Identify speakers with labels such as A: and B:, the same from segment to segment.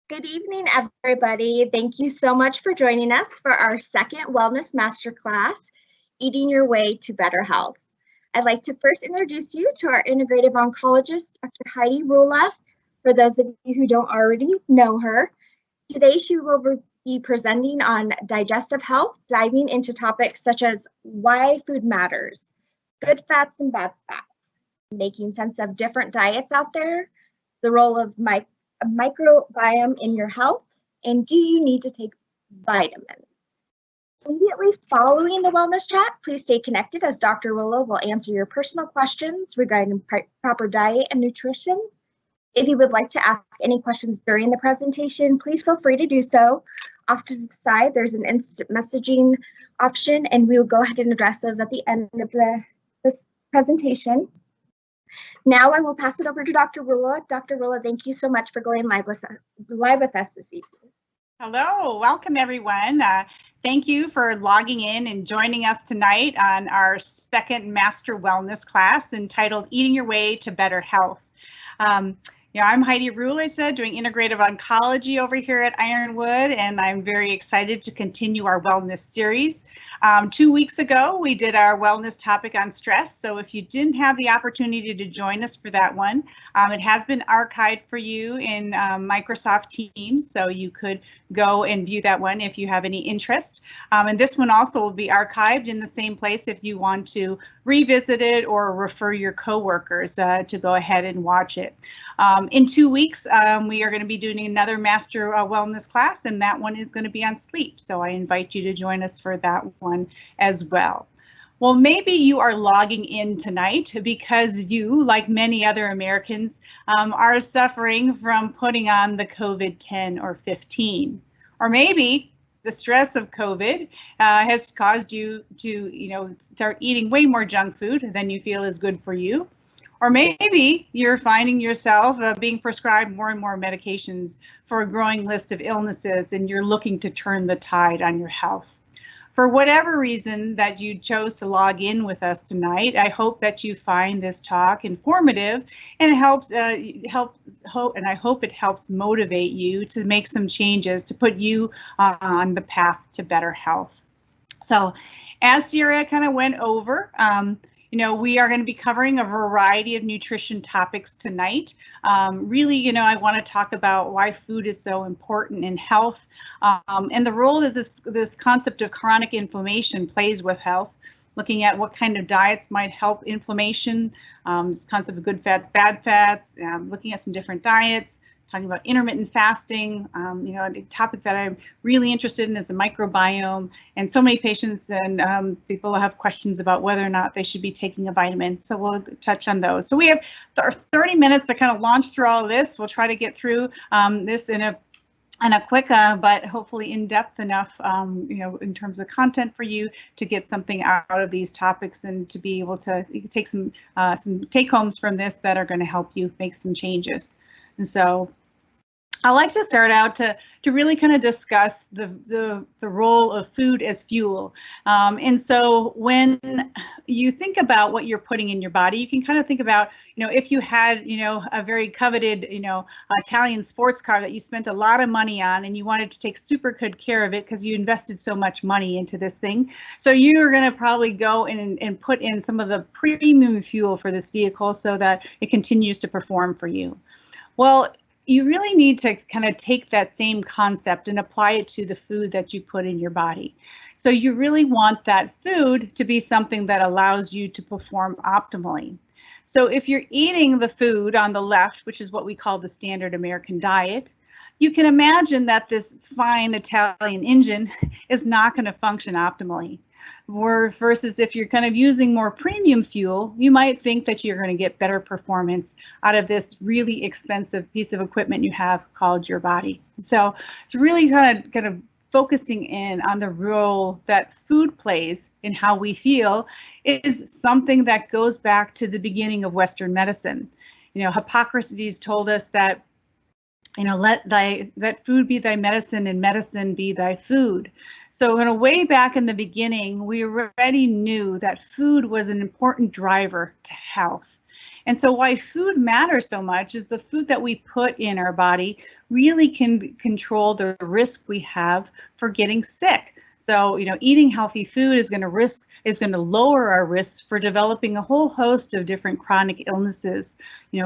A: Good evening, everybody. Thank you so much for joining us for our second Wellness Masterclass, Eating Your Way to Better Health. I'd like to first introduce you to our integrative oncologist, Dr. Heidi Rula, for those of you who don't already know her. Today, she will be presenting on digestive health, diving into topics such as why food matters, good fats and bad fats, making sense of different diets out there, the role of microbiome in your health, and do you need to take vitamins? Immediately following the wellness chat, please stay connected as Dr. Rula will answer your personal questions regarding proper diet and nutrition. If you would like to ask any questions during the presentation, please feel free to do so. Off to the side, there's an instant messaging option, and we will go ahead and address those at the end of this presentation. Now I will pass it over to Dr. Rula. Dr. Rula, thank you so much for going live with us this evening.
B: Hello, welcome everyone. Thank you for logging in and joining us tonight on our second Master Wellness class entitled Eating Your Way to Better Health. I'm Heidi Rula, doing integrative oncology over here at Ironwood, and I'm very excited to continue our wellness series. 2 weeks ago, we did our wellness topic on stress, so if you didn't have the opportunity to join us for that one, it has been archived for you in Microsoft Teams, so you could go and view that one if you have any interest. And this one also will be archived in the same place if you want to revisit it or refer your coworkers to go ahead and watch it. In 2 weeks, we are going to be doing another Master Wellness class, and that one is going to be on sleep. So I invite you to join us for that one as well. Well, maybe you are logging in tonight because you, like many other Americans, are suffering from putting on the COVID-10 or 15. Or maybe the stress of COVID has caused you to, start eating way more junk food than you feel is good for you. Or maybe you're finding yourself being prescribed more and more medications for a growing list of illnesses, and you're looking to turn the tide on your health. For whatever reason that you chose to log in with us tonight, I hope that you find this talk informative and I hope it helps motivate you to make some changes to put you on the path to better health. So, as Sierra kind of went over, we are going to be covering a variety of nutrition topics tonight. Really, I want to talk about why food is so important in health and the role that this concept of chronic inflammation plays with health, looking at what kind of diets might help inflammation, this concept of good fat, bad fats, looking at some different diets, talking about intermittent fasting, a topic that I'm really interested in is the microbiome, and so many patients and people have questions about whether or not they should be taking a vitamin, so we'll touch on those. So we have 30 minutes to kind of launch through all of this. We'll try to get through this in a quick, but hopefully in-depth enough, in terms of content for you to get something out of these topics and to be able to take some take-homes from this that are going to help you make some changes. And so I like to start out to really kind of discuss the role of food as fuel. And so when you think about what you're putting in your body, you can kind of think about, if you had, a very coveted, Italian sports car that you spent a lot of money on and you wanted to take super good care of it because you invested so much money into this thing. So you're going to probably go in and put in some of the premium fuel for this vehicle so that it continues to perform for you. Well, you really need to kind of take that same concept and apply it to the food that you put in your body. So you really want that food to be something that allows you to perform optimally. So if you're eating the food on the left, which is what we call the standard American diet, you can imagine that this fine Italian engine is not going to function optimally. Versus if you're kind of using more premium fuel, you might think that you're going to get better performance out of this really expensive piece of equipment you have called your body. So it's really kind of focusing in on the role that food plays in how we feel is something that goes back to the beginning of Western medicine. Hippocrates told us that, let food be thy medicine and medicine be thy food. So in a way back in the beginning, we already knew that food was an important driver to health. And so why food matters so much is the food that we put in our body really can control the risk we have for getting sick. So, eating healthy food is going to lower our risks for developing a whole host of different chronic illnesses,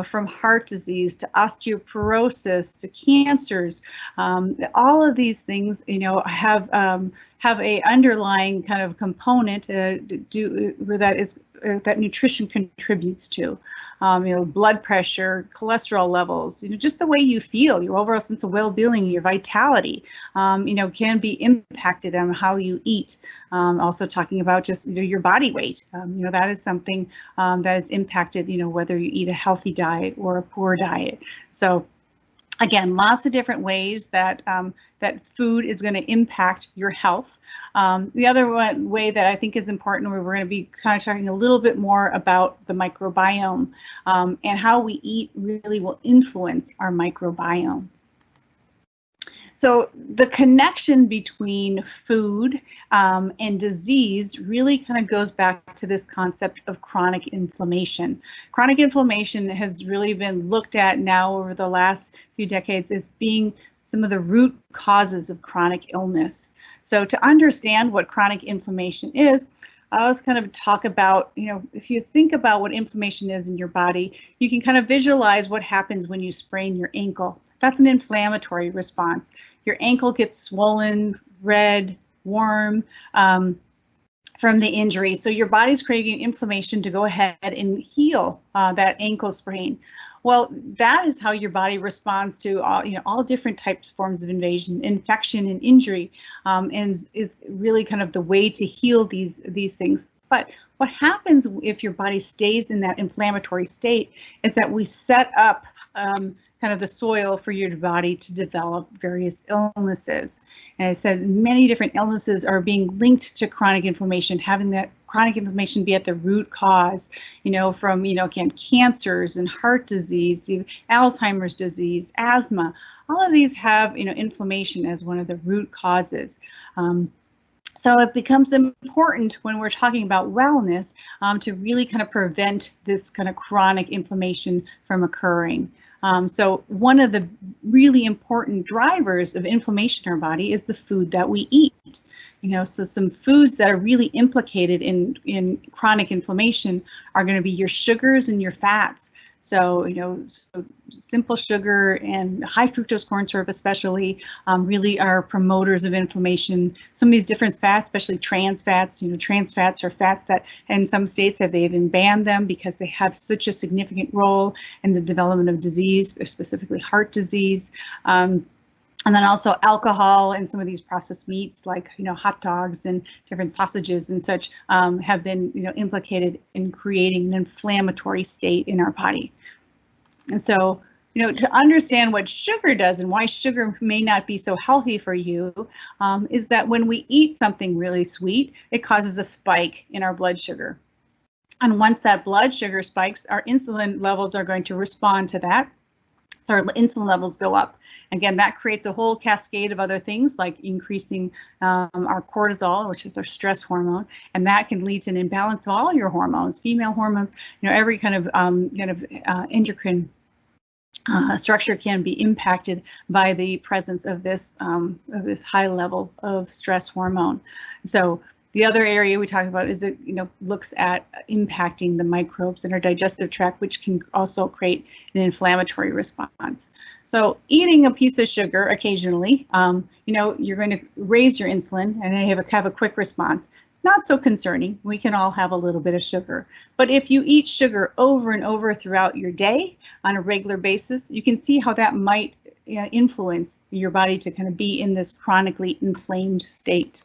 B: from heart disease to osteoporosis to cancers. All of these things, have a underlying kind of component that nutrition contributes to. Blood pressure, cholesterol levels, just the way you feel, your overall sense of well-being, your vitality, can be impacted on how you eat. Also talking about just your body weight, that is something that is impacted, whether you eat a healthy diet or a poor diet. So again, lots of different ways that that food is going to impact your health. The other way that I think is important, where we're going to be kind of talking a little bit more about the microbiome, and how we eat really will influence our microbiome. So the connection between food and disease really kind of goes back to this concept of chronic inflammation. Chronic inflammation has really been looked at now over the last few decades as being some of the root causes of chronic illness. So to understand what chronic inflammation is, I always kind of talk about, if you think about what inflammation is in your body, you can kind of visualize what happens when you sprain your ankle. That's an inflammatory response. Your ankle gets swollen, red, warm from the injury. So your body's creating inflammation to go ahead and heal that ankle sprain. Well, that is how your body responds to all different types, forms of invasion, infection, and injury, and is really kind of the way to heal these things. But what happens if your body stays in that inflammatory state is that we set up kind of the soil for your body to develop various illnesses. And I said many different illnesses are being linked to chronic inflammation, having that chronic inflammation be at the root cause, from, again, cancers and heart disease, Alzheimer's disease, asthma. All of these have, inflammation as one of the root causes. So it becomes important when we're talking about wellness to really kind of prevent this kind of chronic inflammation from occurring. So one of the really important drivers of inflammation in our body is the food that we eat. So some foods that are really implicated in chronic inflammation are going to be your sugars and your fats. So, so simple sugar and high fructose corn syrup especially really are promoters of inflammation. Some of these different fats, especially trans fats, trans fats are fats that in some states they've even banned them because they have such a significant role in the development of disease, specifically heart disease. And then also alcohol and some of these processed meats like, hot dogs and different sausages and such have been, implicated in creating an inflammatory state in our body. And so, to understand what sugar does and why sugar may not be so healthy for you is that when we eat something really sweet, it causes a spike in our blood sugar. And once that blood sugar spikes, our insulin levels are going to respond to that. So our insulin levels go up. Again, that creates a whole cascade of other things like increasing our cortisol, which is our stress hormone, and that can lead to an imbalance of all your hormones, female hormones, every kind of endocrine structure can be impacted by the presence of this high level of stress hormone. So the other area we talk about is it looks at impacting the microbes in our digestive tract, which can also create an inflammatory response. So eating a piece of sugar occasionally, you're going to raise your insulin and have a quick response. Not so concerning. We can all have a little bit of sugar. But if you eat sugar over and over throughout your day on a regular basis, you can see how that might influence your body to kind of be in this chronically inflamed state.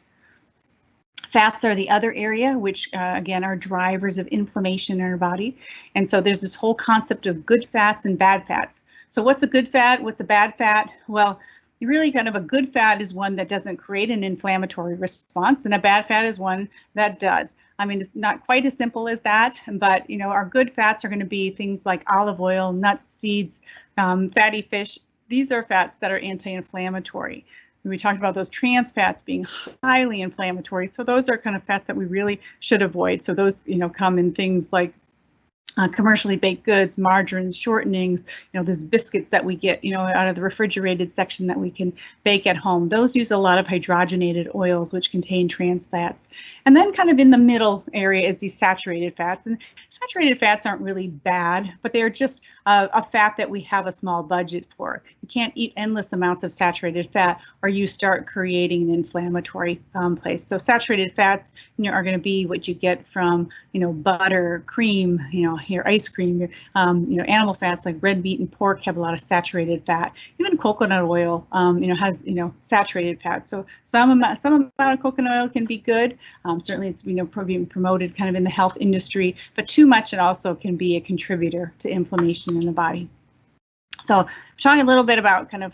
B: Fats are the other area, which again are drivers of inflammation in our body. And so there's this whole concept of good fats and bad fats. So what's a good fat? What's a bad fat? Well, really kind of a good fat is one that doesn't create an inflammatory response, and a bad fat is one that does. I mean, it's not quite as simple as that, but our good fats are going to be things like olive oil, nuts, seeds, fatty fish. These are fats that are anti-inflammatory. We talked about those trans fats being highly inflammatory. So those are kind of fats that we really should avoid. So those, come in things like commercially baked goods, margarines, shortenings, there's biscuits that we get, out of the refrigerated section that we can bake at home. Those use a lot of hydrogenated oils, which contain trans fats. And then kind of in the middle area is these saturated fats. And saturated fats aren't really bad, but they're just a fat that we have a small budget for. You can't eat endless amounts of saturated fat or you start creating an inflammatory place. So saturated fats, are going to be what you get from, butter, cream, your ice cream, your, animal fats like red meat and pork have a lot of saturated fat. Even coconut oil, has, saturated fat. So some amount of coconut oil can be good. Certainly it's, being promoted kind of in the health industry, but too much it also can be a contributor to inflammation in the body. So I'm talking a little bit about kind of,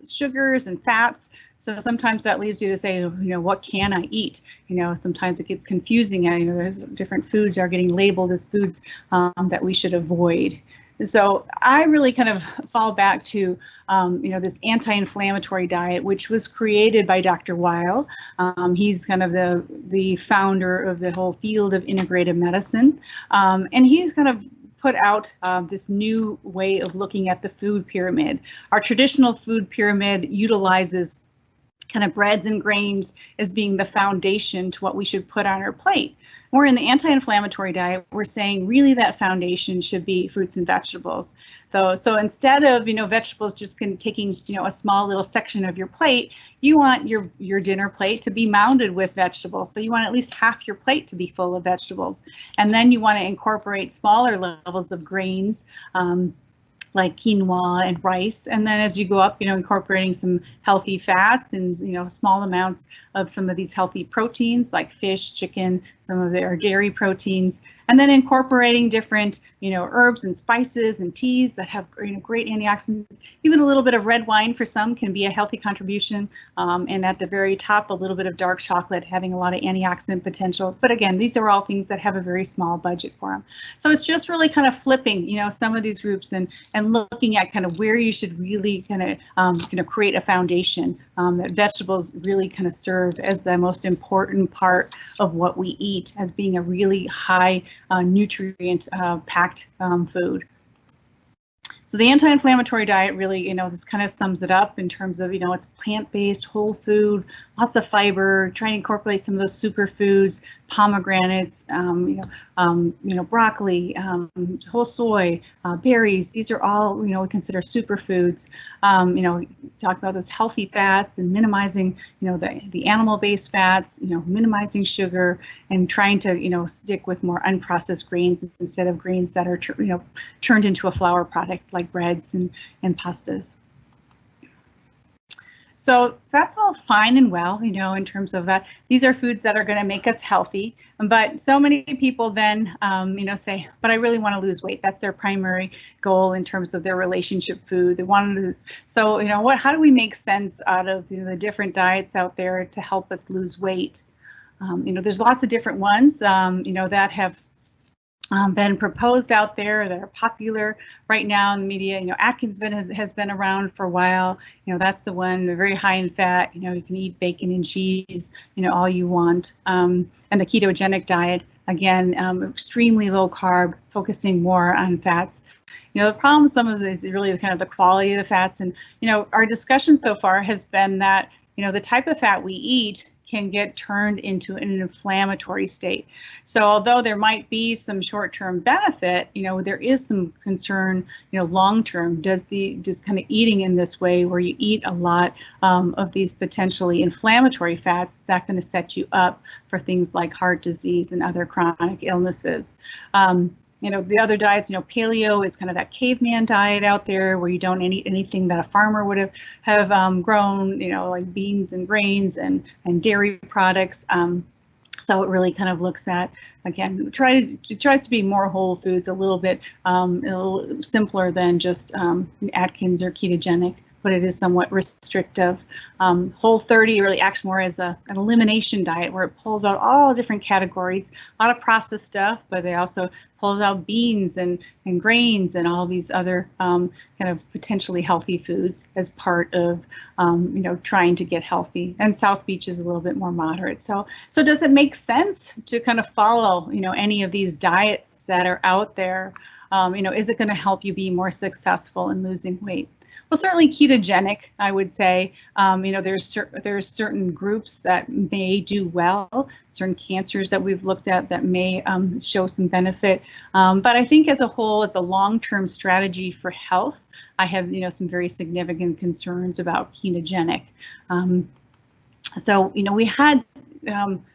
B: sugars and fats. So sometimes that leads you to say, what can I eat? Sometimes it gets confusing. There's different foods are getting labeled as foods that we should avoid. So I really kind of fall back to, this anti-inflammatory diet, which was created by Dr. Weil. He's kind of the founder of the whole field of integrative medicine. And he's kind of put out this new way of looking at the food pyramid. Our traditional food pyramid utilizes kind of breads and grains as being the foundation to what we should put on our plate. We're in the anti-inflammatory diet, we're saying really that foundation should be fruits and vegetables. So instead of, vegetables just taking, a small little section of your plate, you want your dinner plate to be mounded with vegetables. So you want at least half your plate to be full of vegetables. And then you want to incorporate smaller levels of grains, like quinoa and rice, and then as you go up, incorporating some healthy fats and small amounts of some of these healthy proteins like fish, chicken, some of their dairy proteins, and then incorporating different herbs and spices and teas that have great antioxidants. Even a little bit of red wine for some can be a healthy contribution, and at the very top a little bit of dark chocolate having a lot of antioxidant potential. But again, these are all things that have a very small budget for them. So it's just really kind of flipping some of these groups and looking at kind of where you should really kind of create a foundation that vegetables really kind of serve as the most important part of what we eat, as being a really high nutrient packed food. So the anti-inflammatory diet really, this kind of sums it up in terms of, it's plant-based, whole food, lots of fiber, trying to incorporate some of those superfoods, pomegranates, broccoli, whole soy, berries. These are all, we consider superfoods. Talk about those healthy fats and minimizing, the animal-based fats, minimizing sugar and trying to, stick with more unprocessed grains instead of grains that are, turned into a flour product like breads and pastas. So that's all fine and well, in terms of that. These are foods that are going to make us healthy. But so many people then, say, but I really want to lose weight. That's their primary goal in terms of their relationship food. They want to lose. So, how do we make sense out of the different diets out there to help us lose weight? There's lots of different ones, that have been proposed out there that are popular right now in the media. Atkins has been around for a while. That's the one, they're very high in fat. You can eat bacon and cheese, all you want. And the ketogenic diet, again, extremely low carb, focusing more on fats. The problem with some of this is really kind of the quality of the fats. And, our discussion so far has been that, the type of fat we eat can get turned into an inflammatory state. So although there might be some short-term benefit, there is some concern, long-term. Does kind of eating in this way where you eat a lot of these potentially inflammatory fats, is that going to set you up for things like heart disease and other chronic illnesses? The other diets, paleo is kind of that caveman diet out there where you don't eat anything that a farmer would have grown, like beans and grains and dairy products. So it really kind of looks at, again, it tries to be more whole foods, a little bit simpler than just Atkins or ketogenic, but it is somewhat restrictive. Whole30 really acts more as an elimination diet where it pulls out all different categories, a lot of processed stuff, but they also pulls out beans and grains and all these other kind of potentially healthy foods as part of trying to get healthy. And South Beach is a little bit more moderate. So does it make sense to kind of follow any of these diets that are out there, is it going to help you be more successful in losing weight? Well, certainly ketogenic, I would say. There's certain groups that may do well, certain cancers that we've looked at that may show some benefit. But I think as a whole, as a long-term strategy for health, I have some very significant concerns about ketogenic. So we had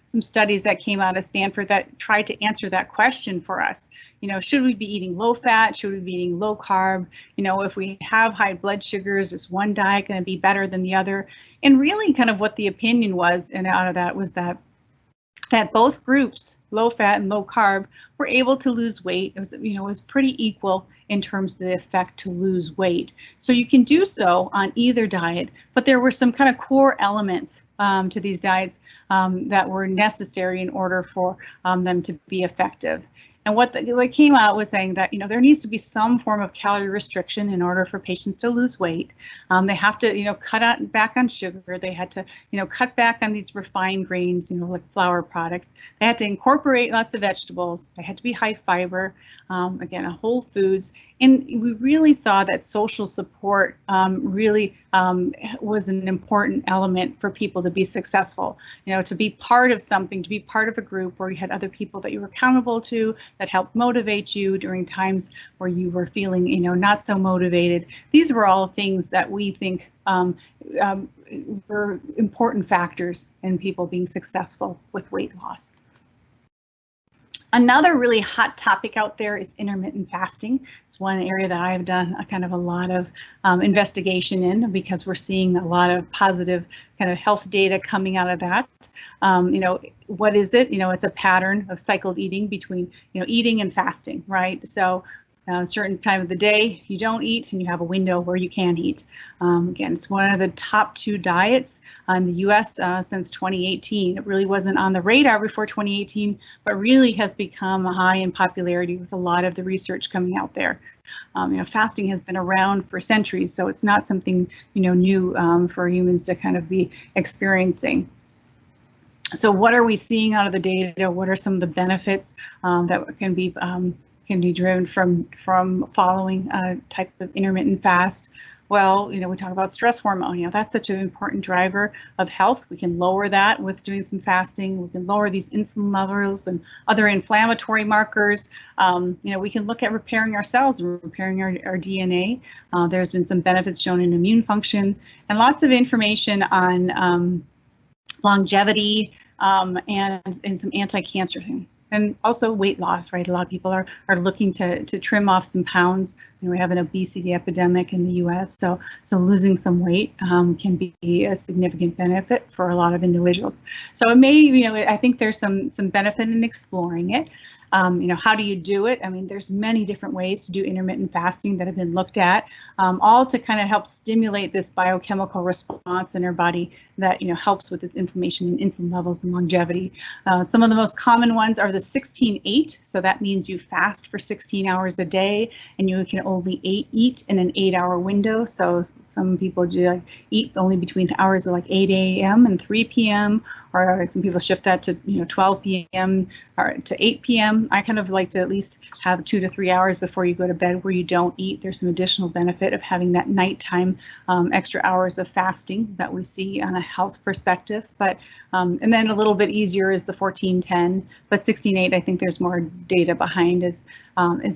B: some studies that came out of Stanford that tried to answer that question for us. Should we be eating low fat? Should we be eating low carb? If we have high blood sugars, is one diet going to be better than the other? And really kind of what the opinion was, and out of that was that both groups, low fat and low carb, were able to lose weight. It was, was pretty equal in terms of the effect to lose weight. So you can do so on either diet, but there were some kind of core elements to these diets that were necessary in order for them to be effective. And what came out was saying that there needs to be some form of calorie restriction in order for patients to lose weight. They have to cut back on sugar. They had to cut back on these refined grains, like flour products. They had to incorporate lots of vegetables. They had to be high fiber, again, whole foods. And we really saw that social support really was an important element for people to be successful, to be part of something, to be part of a group where you had other people that you were accountable to, that helped motivate you during times where you were feeling, not so motivated. These were all things that we think were important factors in people being successful with weight loss. Another really hot topic out there is intermittent fasting. It's one area that I've done a lot of investigation in, because we're seeing a lot of positive kind of health data coming out of that. What is it? It's a pattern of cycled eating between eating and fasting, right? So a certain time of the day you don't eat, and you have a window where you can eat. Again, it's one of the top 2 diets in the US since 2018. It really wasn't on the radar before 2018, but really has become high in popularity with a lot of the research coming out there. Fasting has been around for centuries, so it's not something new for humans to kind of be experiencing. So what are we seeing out of the data? What are some of the benefits that can be driven from following a type of intermittent fast? Well, we talk about stress hormone. That's such an important driver of health. We can lower that with doing some fasting. We can lower these insulin levels and other inflammatory markers. We can look at repairing our cells and repairing our DNA. There's been some benefits shown in immune function, and lots of information on longevity and some anti-cancer things. And also weight loss, right? A lot of people are looking to trim off some pounds. We have an obesity epidemic in the US, so losing some weight can be a significant benefit for a lot of individuals. So it may, I think there's some benefit in exploring it. How do you do it? I mean, there's many different ways to do intermittent fasting that have been looked at, all to kind of help stimulate this biochemical response in our body that helps with its inflammation and insulin levels and longevity. Some of the most common ones are the 16-8. So that means you fast for 16 hours a day, and you can only eat in an 8-hour window. So some people do eat only between the hours of 8 a.m. and 3 p.m. or some people shift that to 12 p.m. or to 8 p.m. I kind of like to at least have 2 to 3 hours before you go to bed where you don't eat. There's some additional benefit of having that nighttime extra hours of fasting that we see on a health perspective. But and then a little bit easier is the 14-10, but 16-8, I think there's more data behind as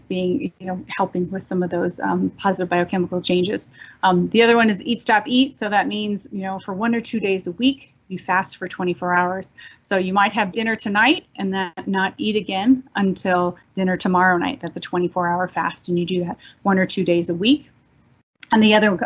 B: being helping with some of those positive biochemical changes. The other one is eat, stop, eat. So that means for 1 or 2 days a week, you fast for 24 hours. So you might have dinner tonight and then not eat again until dinner tomorrow night. That's a 24-hour fast, and you do that 1 or 2 days a week. And the other,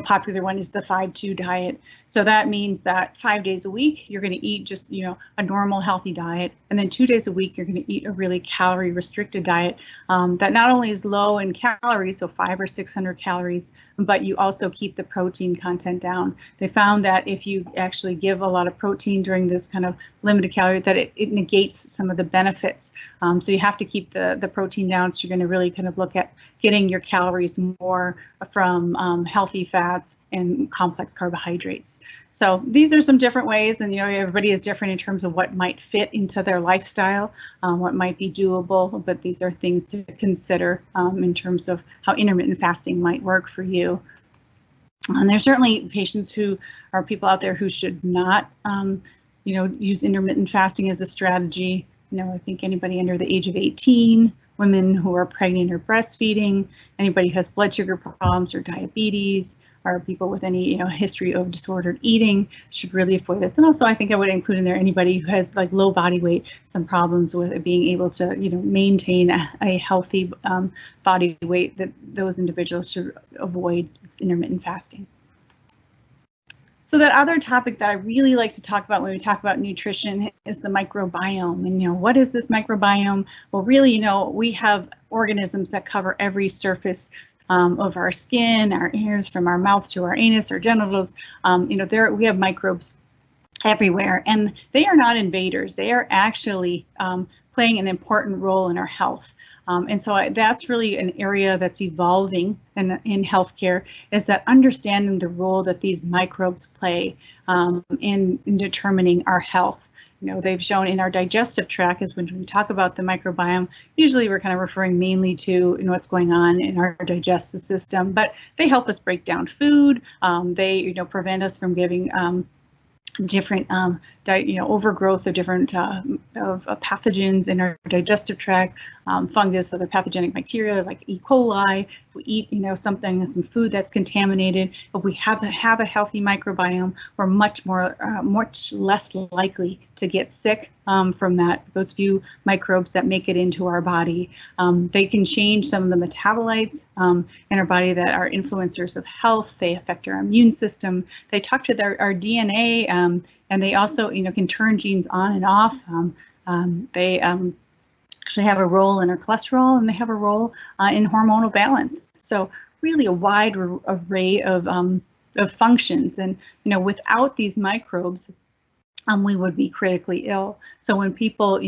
B: popular one is the 5-2 diet. So that means that 5 days a week, you're going to eat just, a normal healthy diet. And then 2 days a week, you're going to eat a really calorie restricted diet that not only is low in calories, so 500 or 600 calories, but you also keep the protein content down. They found that if you actually give a lot of protein during this kind of limited calorie, that it negates some of the benefits So you have to keep the protein down. So you're going to really kind of look at getting your calories more from healthy fats and complex carbohydrates. So these are some different ways, and everybody is different in terms of what might fit into their lifestyle, what might be doable, but these are things to consider in terms of how intermittent fasting might work for you. And there's certainly patients who are people out there who should not use intermittent fasting as a strategy. I think anybody under the age of 18, women who are pregnant or breastfeeding, anybody who has blood sugar problems or diabetes, or people with any history of disordered eating should really avoid this. And also I think I would include in there anybody who has like low body weight, some problems with being able to maintain a healthy body weight, that those individuals should avoid intermittent fasting. So that other topic that I really like to talk about when we talk about nutrition is the microbiome. And what is this microbiome? Well, really, we have organisms that cover every surface of our skin, our ears, from our mouth to our anus, our genitals. We have microbes everywhere, and they are not invaders. They are actually playing an important role in our health. And so that's really an area that's evolving in healthcare, is that understanding the role that these microbes play in determining our health. They've shown in our digestive tract, is when we talk about the microbiome, usually we're kind of referring mainly to what's going on in our digestive system, but they help us break down food. They prevent us from giving different overgrowth of different pathogens in our digestive tract, fungus, other pathogenic bacteria like E. coli. If we eat some food that's contaminated, if we have a healthy microbiome, we're much less likely to get sick from those few microbes that make it into our body. They can change some of the metabolites in our body that are influencers of health. They affect our immune system. They talk to our DNA, and they also can turn genes on and off. They actually have a role in our cholesterol, and they have a role in hormonal balance. So really a wide array of functions. And without these microbes, we would be critically ill. So when people,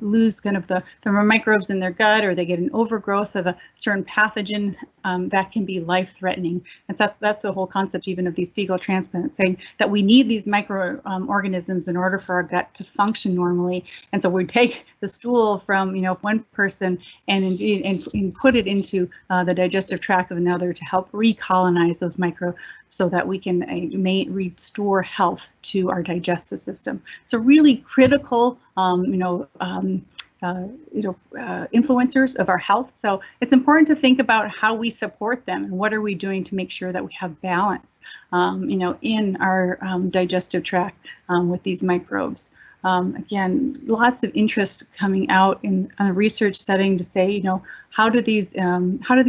B: lose kind of the microbes in their gut, or they get an overgrowth of a certain pathogen, that can be life-threatening. And so that's the whole concept even of these fecal transplants, saying that we need these microorganisms in order for our gut to function normally. And so we take the stool from one person and put it into the digestive tract of another to help recolonize those microbes, so that we can restore health to our digestive system. So really critical, influencers of our health. So it's important to think about how we support them, and what are we doing to make sure that we have balance, in our digestive tract with these microbes. Again, lots of interest coming out in a research setting to say, how do these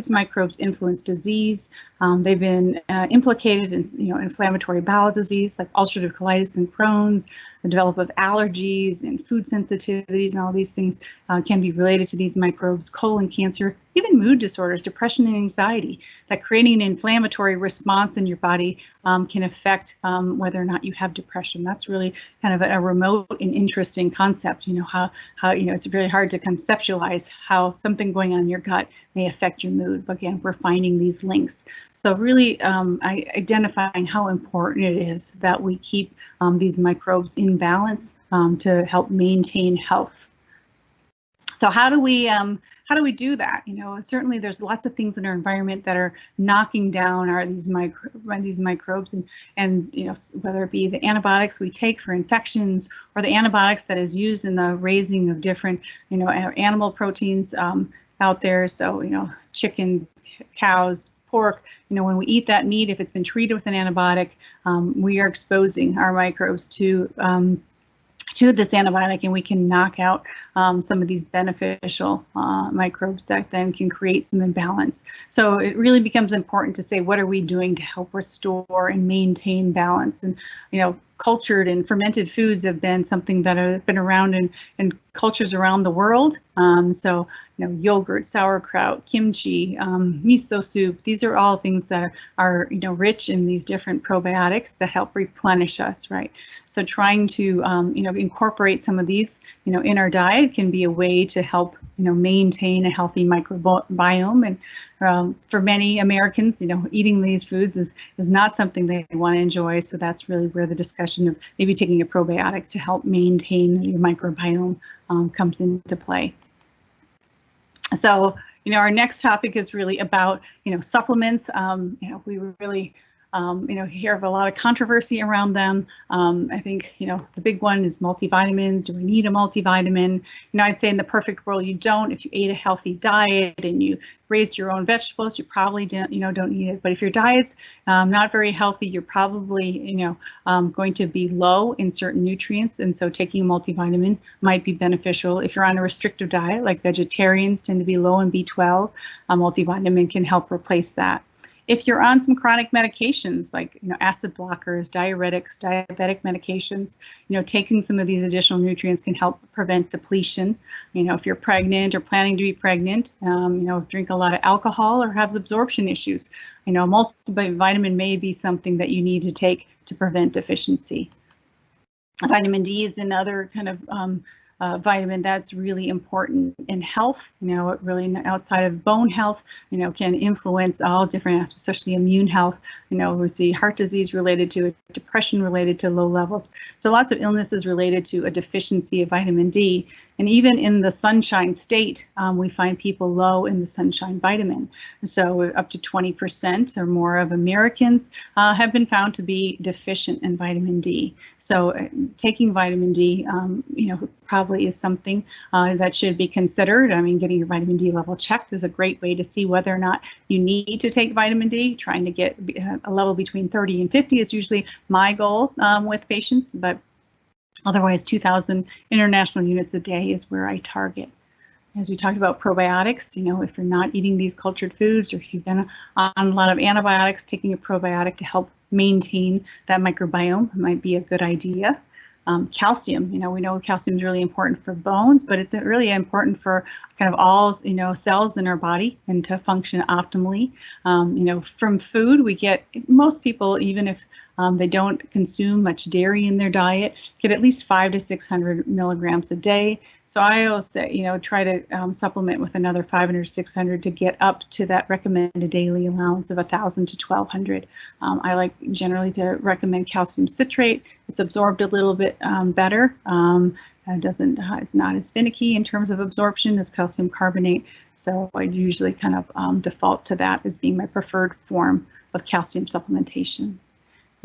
B: microbes influence disease? They've been implicated in, inflammatory bowel disease like ulcerative colitis and Crohn's. The development of allergies and food sensitivities, and all these things can be related to these microbes. Colon cancer, even mood disorders, depression and anxiety. That creating an inflammatory response in your body can affect whether or not you have depression. That's really kind of a remote and interesting concept. How it's really hard to conceptualize how something going on in your gut may affect your mood. But again, we're finding these links. So really identifying how important it is that we keep these microbes in balance to help maintain health. So how do we do that? Certainly there's lots of things in our environment that are knocking down these microbes, and whether it be the antibiotics we take for infections, or the antibiotics that is used in the raising of different animal proteins out there. So chicken, cows, pork. When we eat that meat, if it's been treated with an antibiotic, we are exposing our microbes to this antibiotic, and we can knock out some of these beneficial microbes that then can create some imbalance. So it really becomes important to say, what are we doing to help restore and maintain balance? And cultured and fermented foods have been something that have been around in cultures around the world. So yogurt, sauerkraut, kimchi, miso soup, these are all things that are rich in these different probiotics that help replenish us, right? So trying to incorporate some of these in our diet diet can be a way to help, maintain a healthy microbiome. And for many Americans, eating these foods is not something they want to enjoy. So that's really where the discussion of maybe taking a probiotic to help maintain your microbiome comes into play. So, our next topic is really about, supplements. We really hear of a lot of controversy around them. I think, the big one is multivitamins. Do we need a multivitamin? I'd say in the perfect world, you don't. If you ate a healthy diet and you raised your own vegetables, you probably don't need it. But if your diet's not very healthy, you're probably, going to be low in certain nutrients. And so taking a multivitamin might be beneficial. If you're on a restrictive diet, like vegetarians tend to be low in B12, a multivitamin can help replace that. If you're on some chronic medications like acid blockers, diuretics, diabetic medications, taking some of these additional nutrients can help prevent depletion. If you're pregnant or planning to be pregnant, drink a lot of alcohol or have absorption issues, multivitamin may be something that you need to take to prevent deficiency. Vitamin D is another kind of vitamin that's really important in health. It really, outside of bone health, can influence all different aspects, especially immune health. We see heart disease related to it, depression related to low levels. So lots of illnesses related to a deficiency of vitamin D. And even in the sunshine state, we find people low in the sunshine vitamin. So up to 20% or more of Americans have been found to be deficient in vitamin D. So taking vitamin D, probably is something that should be considered. I mean, getting your vitamin D level checked is a great way to see whether or not you need to take vitamin D. Trying to get a level between 30 and 50 is usually my goal with patients, but otherwise 2,000 international units a day is where I target. As we talked about probiotics, if you're not eating these cultured foods or if you've been on a lot of antibiotics, taking a probiotic to help maintain that microbiome might be a good idea. Calcium, we know calcium is really important for bones, but it's really important for kind of all, cells in our body and to function optimally. From food, we get, most people, even if they don't consume much dairy in their diet, get at least 500 to 600 milligrams a day. So I always say, try to supplement with another 500 or 600 to get up to that recommended daily allowance of 1,000 to 1,200. I like generally to recommend calcium citrate. It's absorbed a little bit better. It's not as finicky in terms of absorption as calcium carbonate. So I usually kind of default to that as being my preferred form of calcium supplementation.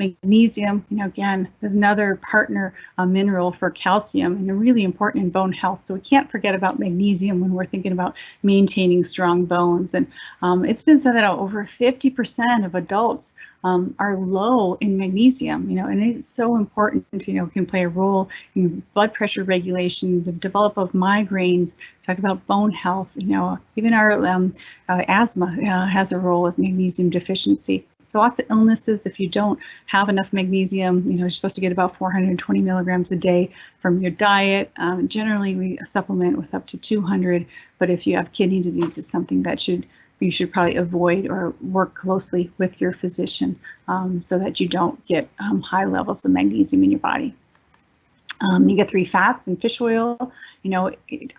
B: Magnesium, again, is another partner mineral for calcium and really important in bone health. So we can't forget about magnesium when we're thinking about maintaining strong bones. And it's been said that over 50% of adults are low in magnesium, and it's so important, can play a role in blood pressure regulations, of develop of migraines, talk about bone health, even our asthma has a role with magnesium deficiency. So lots of illnesses, if you don't have enough magnesium, you're supposed to get about 420 milligrams a day from your diet. Generally, we supplement with up to 200, but if you have kidney disease, it's something that you should probably avoid or work closely with your physician so that you don't get high levels of magnesium in your body. Omega-3 fats and fish oil,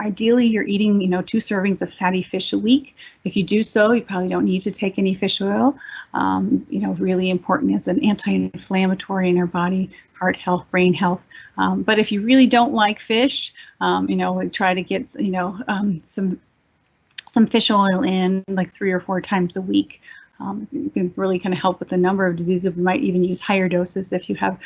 B: ideally you're eating, 2 servings of fatty fish a week. If you do so, you probably don't need to take any fish oil. Really important as an anti-inflammatory in our body, heart health, brain health. But if you really don't like fish, we try to get, some fish oil in like 3 or 4 times a week. You can really kind of help with a number of diseases. We might even use higher doses if you have,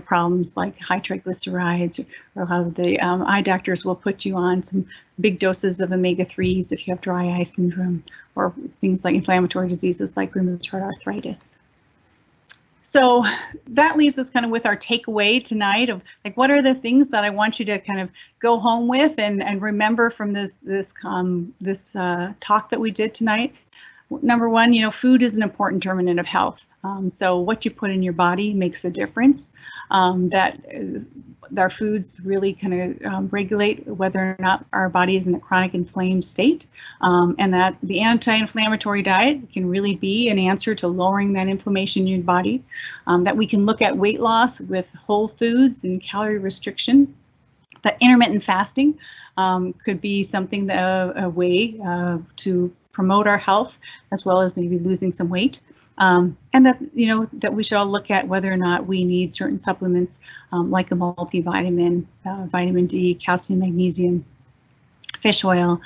B: problems like high triglycerides, or a lot of the eye doctors will put you on some big doses of omega-3s if you have dry eye syndrome or things like inflammatory diseases like rheumatoid arthritis. So that leaves us kind of with our takeaway tonight of like, what are the things that I want you to kind of go home with and remember from this talk that we did tonight. Number one, food is an important determinant of health. So what you put in your body makes a difference. That our foods really kind of regulate whether or not our body is in a chronic inflamed state, and that the anti-inflammatory diet can really be an answer to lowering that inflammation in your body. That we can look at weight loss with whole foods and calorie restriction. That intermittent fasting could be something, a way to promote our health, as well as maybe losing some weight. And that, that we should all look at whether or not we need certain supplements like a multivitamin, vitamin D, calcium, magnesium, fish oil.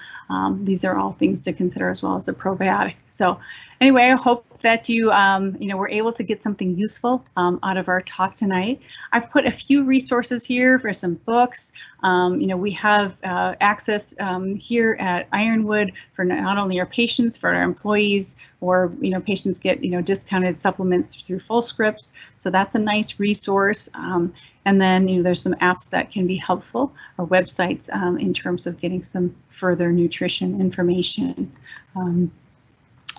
B: These are all things to consider, as well as a probiotic. So anyway, I hope that you were able to get something useful out of our talk tonight. I've put a few resources here for some books. We have access here at Ironwood for not only our patients, for our employees, or patients get discounted supplements through FullScripts. So that's a nice resource. And then there's some apps that can be helpful, or websites in terms of getting some further nutrition information.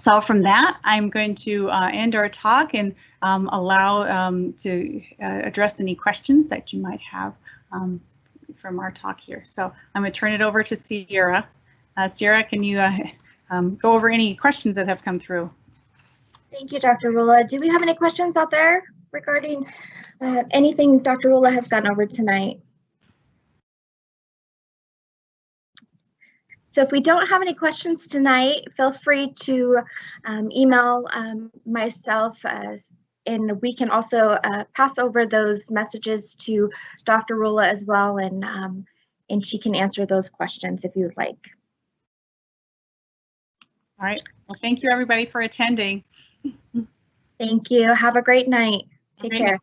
B: So from that, I'm going to end our talk and allow to address any questions that you might have from our talk here. So I'm going to turn it over to Sierra. Sierra, can you go over any questions that have come through?
A: Thank you, Dr. Rula. Do we have any questions out there regarding anything Dr. Rula has gone over tonight? So if we don't have any questions tonight, feel free to email myself, and we can also pass over those messages to Dr. Rula as well, and she can answer those questions if you'd like.
B: All right. Well, thank you everybody for attending.
A: Thank you. Have a great night. Take care.